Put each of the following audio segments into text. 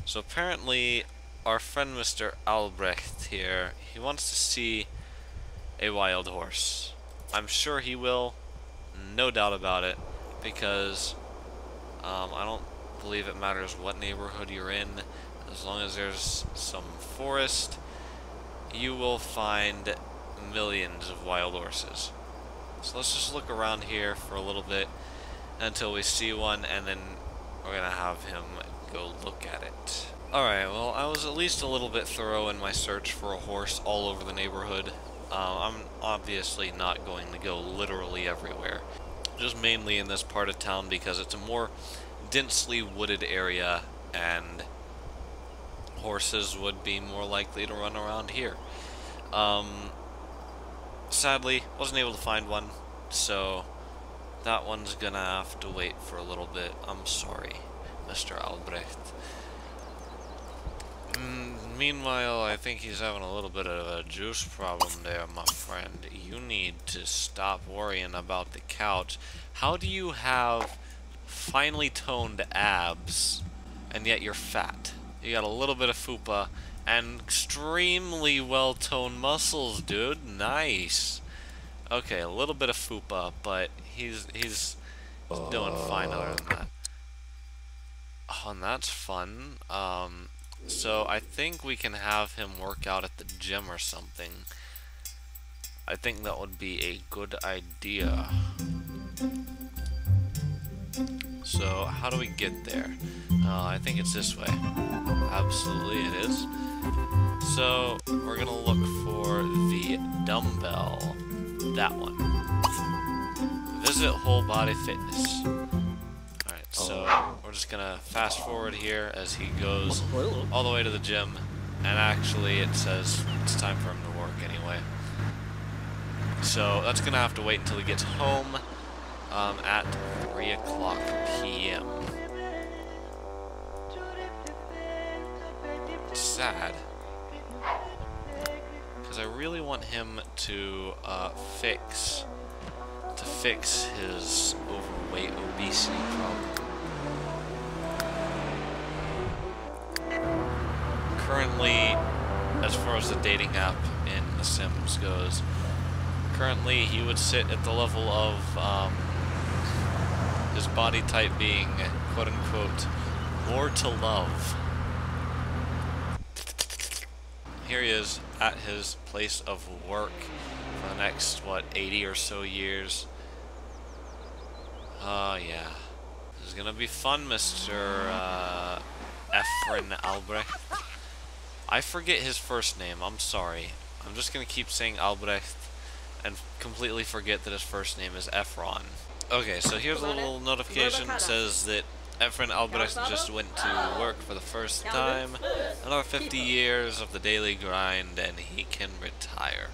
So apparently, our friend Mr. Albrecht here, he wants to see a wild horse. I'm sure he will, no doubt about it, because I don't believe it matters what neighborhood you're in. As long as there's some forest, you will find millions of wild horses. So let's just look around here for a little bit until we see one, and then we're gonna have him go look at it. Alright, well, I was at least a little bit thorough in my search for a horse all over the neighborhood. I'm obviously not going to go literally everywhere, just mainly in this part of town because it's a more densely wooded area and horses would be more likely to run around here. Sadly, wasn't able to find one, so that one's gonna have to wait for a little bit. I'm sorry, Mr. Albrecht. Meanwhile, I think he's having a little bit of a juice problem there, my friend. You need to stop worrying about the couch. How do you have finely toned abs, and yet you're fat? You got a little bit of fupa, and extremely well-toned muscles, dude. Nice. Okay, a little bit of fupa, but he's doing fine other than that. Oh, and that's fun. So I think we can have him work out at the gym or something. I think that would be a good idea. So how do we get there? I think it's this way. Absolutely it is. So we're gonna look for the dumbbell. That one. Visit Whole Body Fitness. Alright, so we're just gonna fast forward here as he goes all the way to the gym, and actually it says it's time for him to work anyway. So that's gonna have to wait until he gets home at 3 o'clock p.m. Sad, because I really want him to fix his overweight obesity problem. Currently, as far as the dating app in The Sims goes, currently he would sit at the level of his body type being quote-unquote more to love. Here he is at his place of work for the next, what, 80 or so years. Yeah. This is gonna be fun, Mr. Ethan Albrecht. I forget his first name, I'm sorry. I'm just gonna keep saying Albrecht and completely forget that his first name is Efron. Okay, so here's a little notification that says that Efren Albrecht just went to work for the first time. Another 50 years of the daily grind and he can retire.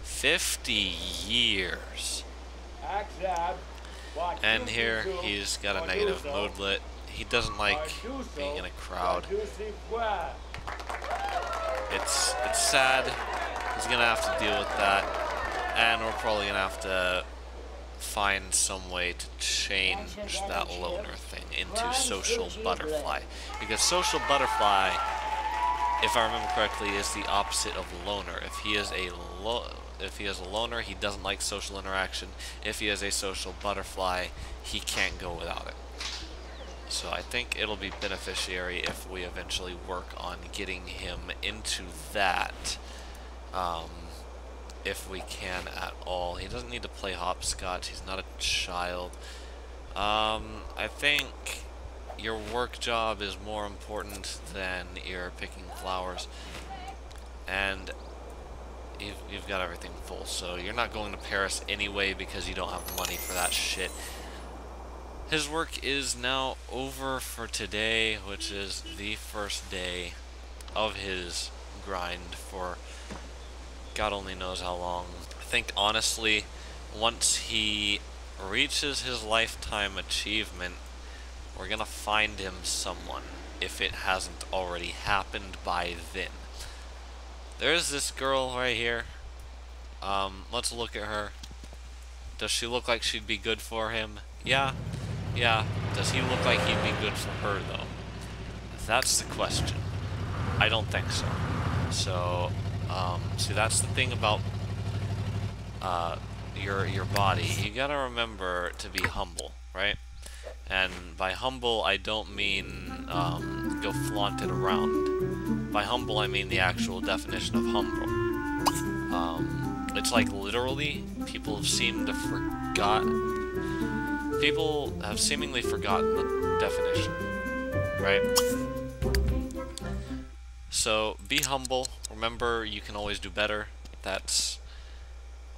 50 years. And here he's got a negative moodlet. He doesn't like being in a crowd. It's sad. He's gonna have to deal with that. And we're probably gonna have to find some way to change that loner thing into social butterfly, because social butterfly, if I remember correctly, is the opposite of loner. If he is a loner, he doesn't like social interaction. If he is a social butterfly, he can't go without it. So I think it'll be beneficiary if we eventually work on getting him into that. If we can at all. He doesn't need to play hopscotch. He's not a child. I think your work job is more important than your picking flowers. And you've got everything full. So you're not going to Paris anyway because you don't have money for that shit. His work is now over for today, which is the first day of his grind for God only knows how long. I think honestly, once he reaches his lifetime achievement, we're gonna find him someone, if it hasn't already happened by then. There's this girl right here. Let's look at her. Does she look like she'd be good for him? Yeah. Yeah. Does he look like he'd be good for her, though? That's the question. I don't think so. So, see, that's the thing about your body. You gotta remember to be humble, right? And by humble, I don't mean go flaunt it around. By humble, I mean the actual definition of humble. It's like literally, people have seemingly forgotten the definition, right? So be humble. Remember, you can always do better. That's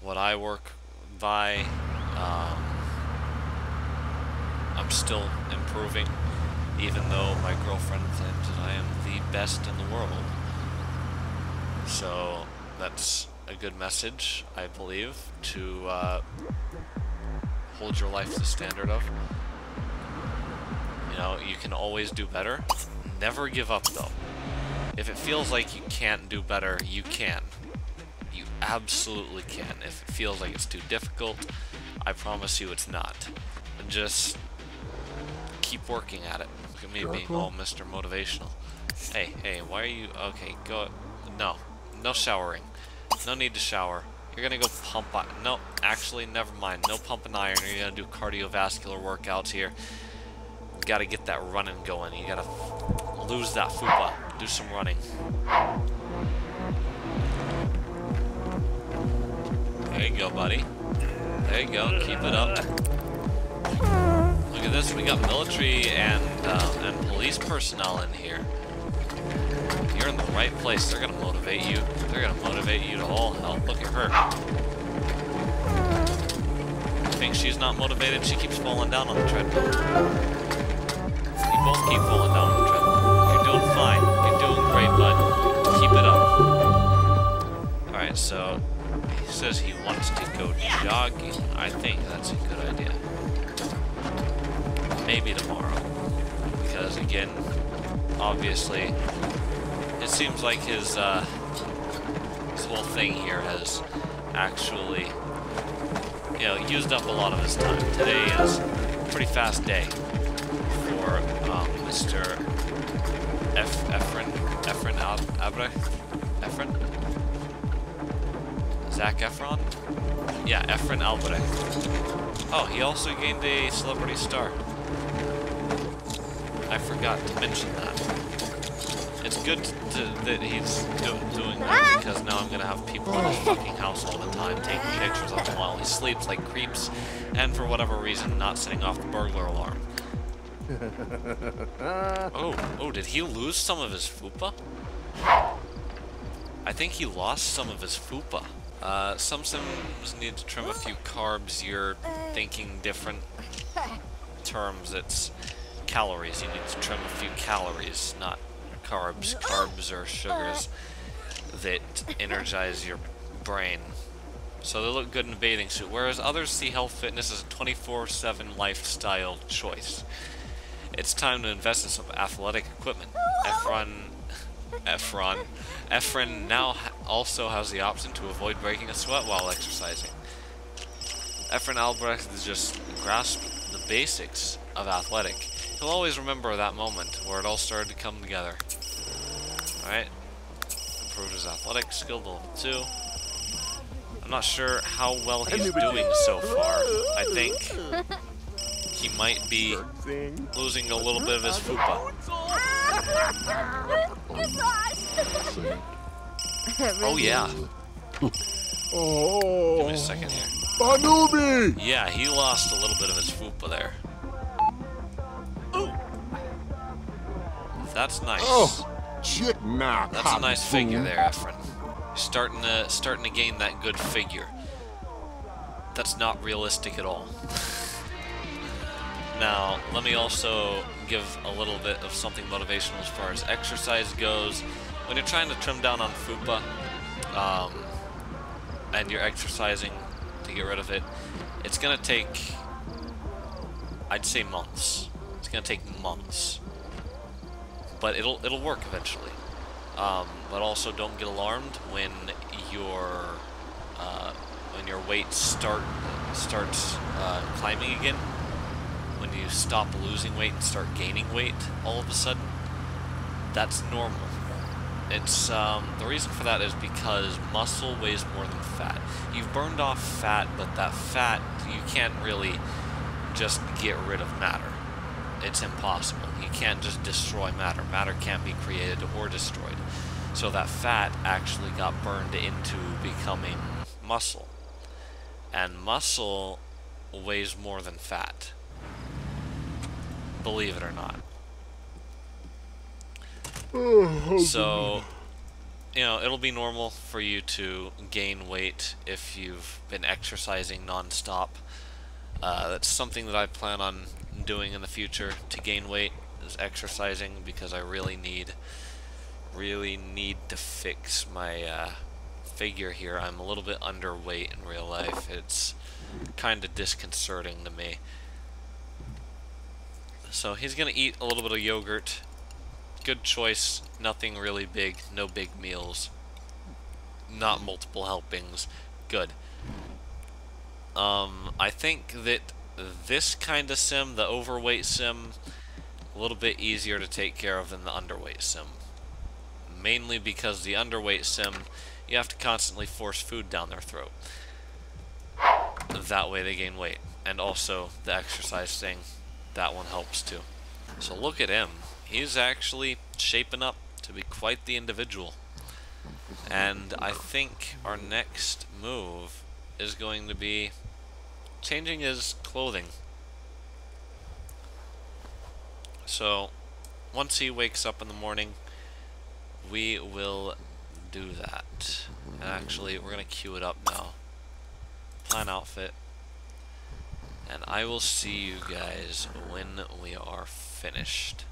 what I work by. I'm still improving, even though my girlfriend claims that I am the best in the world. So that's a good message, I believe, to hold your life to the standard of. You know, you can always do better. Never give up, though. If it feels like you can't do better, you can. You absolutely can. If it feels like it's too difficult, I promise you it's not. And just keep working at it. Look at me being all Mr. Motivational. Hey, why are you... Okay, go... No showering. No need to shower. You're gonna go pump... No, actually, never mind. No pumping iron. You're gonna do cardiovascular workouts here. You gotta get that running going. You gotta lose that fupa. Do some running. There you go, buddy. There you go. Keep it up. Look at this. We got military and police personnel in here. You're in the right place. They're gonna motivate you. They're gonna motivate you to all hell. Look at her. You think she's not motivated? She keeps falling down on the treadmill. You both keep falling down on the treadmill. You're doing fine. You're doing great, bud. Keep it up. Alright, so he says he wants to go jogging. I think that's a good idea. Maybe tomorrow. Because again, obviously, it seems like his whole thing here has actually, you know, used up a lot of his time. Today is a pretty fast day for Mr. Efren Albrecht? Efren? Zac Efron? Yeah, Efren Albrecht. Oh, he also gained a celebrity star. I forgot to mention that. It's good that he's doing that, because now I'm gonna have people in his fucking house all the time taking pictures of him while he sleeps like creeps, and for whatever reason not setting off the burglar alarm. Oh, did he lose some of his fupa? I think he lost some of his fupa. Some Sims need to trim a few carbs. You're thinking different terms. It's calories. You need to trim a few calories, not carbs. Carbs are sugars that energize your brain. So they look good in a bathing suit, whereas others see health fitness as a 24/7 lifestyle choice. It's time to invest in some athletic equipment. Efren now also has the option to avoid breaking a sweat while exercising. Efren Albrecht has just grasped the basics of athletic. He'll always remember that moment where it all started to come together. Alright. Improved his athletic skill to level 2. I'm not sure how well he's doing so far. I think he might be losing a little bit of his fupa. Oh yeah. Give me a second here. Yeah, he lost a little bit of his fupa there. That's nice. That's a nice figure there, Efren. Starting to gain that good figure. That's not realistic at all. Now, let me also give a little bit of something motivational as far as exercise goes. When you're trying to trim down on fupa, and you're exercising to get rid of it, it's gonna take, I'd say, months. It's gonna take months, but it'll work eventually. But also, don't get alarmed when your weight starts climbing again. When you stop losing weight and start gaining weight all of a sudden, That's normal. It's, the reason for that is because muscle weighs more than fat. You've burned off fat, but that fat, you can't really just get rid of matter. It's impossible. You can't just destroy matter. Matter can't be created or destroyed. So that fat actually got burned into becoming muscle. And muscle weighs more than fat. Believe it or not. So, you know, it'll be normal for you to gain weight if you've been exercising non-stop. That's something that I plan on doing in the future to gain weight, is exercising, because I really need to fix my figure here. I'm a little bit underweight in real life. It's kind of disconcerting to me. So he's gonna eat a little bit of yogurt. Good choice. Nothing really big. No big meals. Not multiple helpings. Good. I think that this kind of sim, the overweight sim, a little bit easier to take care of than the underweight sim. Mainly because the underweight sim, you have to constantly force food down their throat. That way they gain weight. And also, the exercise thing, that one helps too. So look at him. He's actually shaping up to be quite the individual. And I think our next move is going to be changing his clothing. So, once he wakes up in the morning, we will do that. And actually, we're going to queue it up now. Plan outfit. And I will see you guys when we are finished.